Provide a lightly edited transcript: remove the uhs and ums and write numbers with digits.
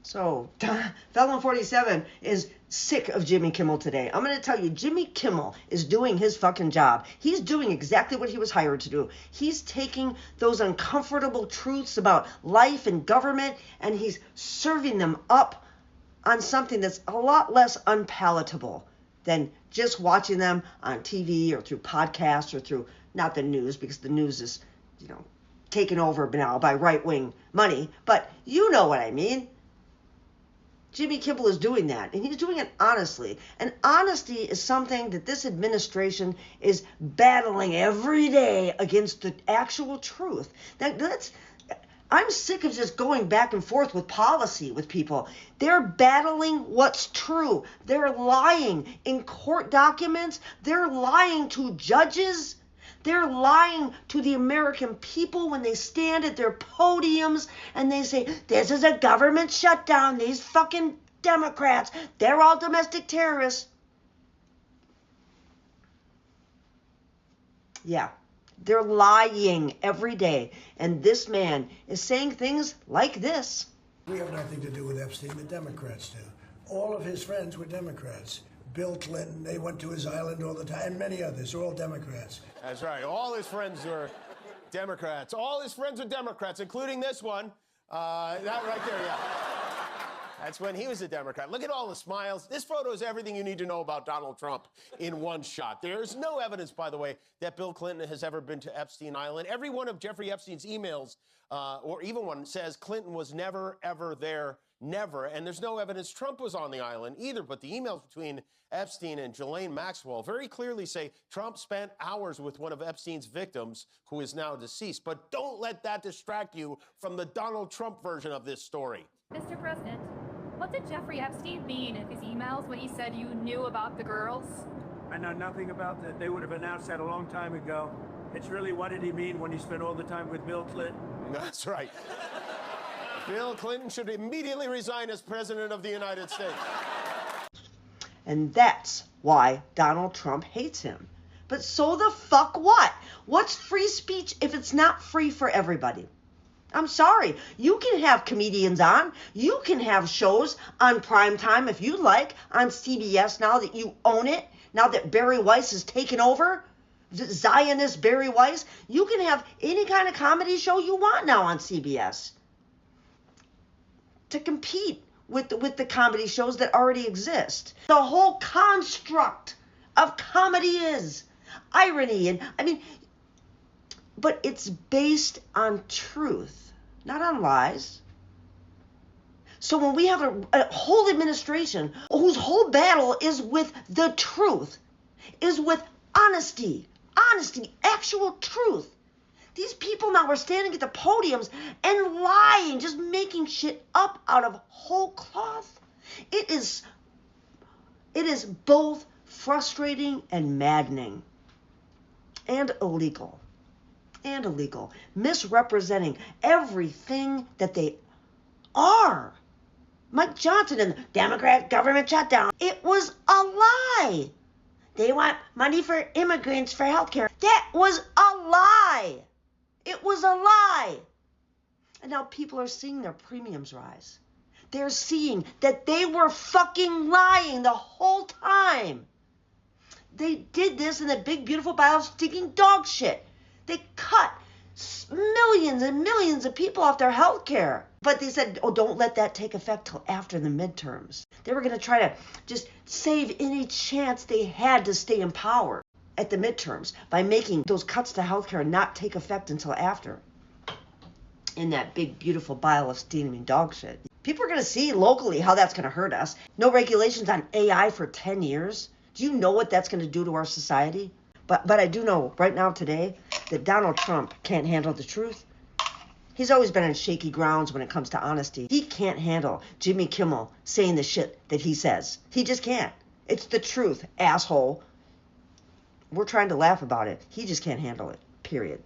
So, Felon 47 is sick of Jimmy Kimmel today. I'm going to tell you, Jimmy Kimmel is doing his fucking job. He's doing exactly what he was hired to do. He's taking those uncomfortable truths about life and government, and he's serving them up on something that's a lot less unpalatable than just watching them on TV or through podcasts or through, not the news, because the news is, taken over now by right-wing money. But you know what I mean. Jimmy Kimmel is doing that, and he's doing it honestly. And honesty is something that this administration is battling every day against the actual truth. I'm sick of just going back and forth with policy with people. They're battling what's true. They're lying in court documents. They're lying to judges. They're lying to the American people when they stand at their podiums and they say, this is a government shutdown. These fucking Democrats, they're all domestic terrorists. Yeah, they're lying every day. And this man is saying things like this. We have nothing to do with Epstein. The Democrats do. All of his friends were Democrats. Bill Clinton, they went to his island all the time, and many others, all Democrats. That's right. All his friends were Democrats. All his friends were Democrats, including this one. That right there, yeah. That's when he was a Democrat. Look at all the smiles. This photo is everything you need to know about Donald Trump in one shot. There's no evidence, by the way, that Bill Clinton has ever been to Epstein Island. Every one of Jeffrey Epstein's emails, or even one, says Clinton was never, ever there. Never. And there's no evidence Trump was on the island either. But the emails between Epstein and Ghislaine Maxwell very clearly say Trump spent hours with one of Epstein's victims, who is now deceased. But don't let that distract you from the Donald Trump version of this story. Mr. President, what did Jeffrey Epstein mean in his emails when he said you knew about the girls? I know nothing about that. They would have announced that a long time ago. It's really, what did he mean when he spent all the time with Bill Clinton? That's right. Bill Clinton should immediately resign as president of the United States. And that's why Donald Trump hates him. But so the fuck what? What's free speech if it's not free for everybody? I'm sorry. You can have comedians on. You can have shows on primetime if you like, on CBS now that you own it, now that Barry Weiss has taken over. Zionist Barry Weiss. You can have any kind of comedy show you want now on CBS to compete with the comedy shows that already exist. The whole construct of comedy is irony, but it's based on truth, not on lies. So when we have a whole administration whose whole battle is with the truth, is with honesty, actual truth. These people now are standing at the podiums and lying, just making shit up out of whole cloth. It is both frustrating and maddening and illegal. Misrepresenting everything that they are. Mike Johnson and the Democrat government shutdown. It was a lie. They want money for immigrants for health care. That was a lie. It was a lie. And now people are seeing their premiums rise. They're seeing that they were fucking lying the whole time. They did this in the big, beautiful pile of stinking dog shit. They cut millions and millions of people off their health care. But they said, don't let that take effect till after the midterms. They were going to try to just save any chance they had to stay in power at the midterms by making those cuts to healthcare not take effect until after. In that big, beautiful pile of steaming dog shit. People are going to see locally how that's going to hurt us. No regulations on AI for 10 years. Do you know what that's going to do to our society? But I do know right now today that Donald Trump can't handle the truth. He's always been on shaky grounds when it comes to honesty. He can't handle Jimmy Kimmel saying the shit that he says. He just can't. It's the truth, asshole. We're trying to laugh about it. He just can't handle it, period.